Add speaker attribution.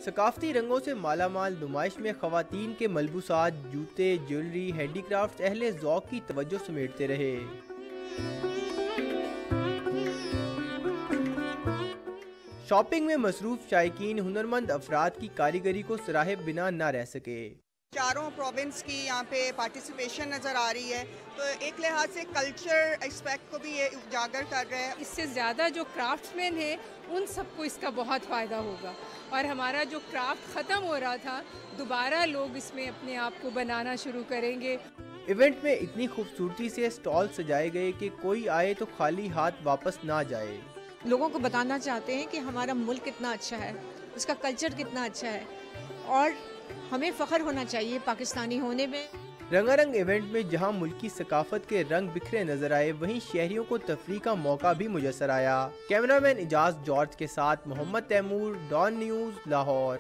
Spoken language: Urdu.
Speaker 1: ثقافتی رنگوں سے مالا مال نمائش میں خواتین کے ملبوسات، جوتے، جیولری، ہینڈی کرافٹس اہل ذوق کی توجہ سمیٹتے رہے۔ شاپنگ میں مصروف شائقین ہنرمند افراد کی کاریگری کو سراہے بنا نہ رہ سکے۔
Speaker 2: چاروں پروونس کی یہاں پہ پارٹیسپیشن نظر آ رہی ہے، تو ایک لحاظ سے کلچر ایسپیکٹ کو بھی یہ اجاگر کر رہا ہے۔
Speaker 3: اس سے زیادہ جو کرافٹس مین ہیں ان سب کو اس کا بہت فائدہ ہوگا، اور ہمارا جو کرافٹ ختم ہو رہا تھا دوبارہ لوگ اس میں اپنے آپ کو بنانا شروع کریں گے۔
Speaker 1: ایونٹ میں اتنی خوبصورتی سے اسٹال سجائے گئے کہ کوئی آئے تو خالی ہاتھ واپس نہ جائے۔
Speaker 4: لوگوں کو بتانا چاہتے ہیں کہ ہمارا ملک کتنا اچھا ہے، اس کا کلچر کتنا اچھا ہے، اور ہمیں فخر ہونا چاہیے پاکستانی ہونے میں۔
Speaker 1: رنگا رنگ ایونٹ میں جہاں ملکی ثقافت کے رنگ بکھرے نظر آئے، وہیں شہریوں کو تفریح کا موقع بھی میسر آیا۔ کیمرہ مین اعجاز جارج کے ساتھ محمد تیمور، ڈان نیوز، لاہور۔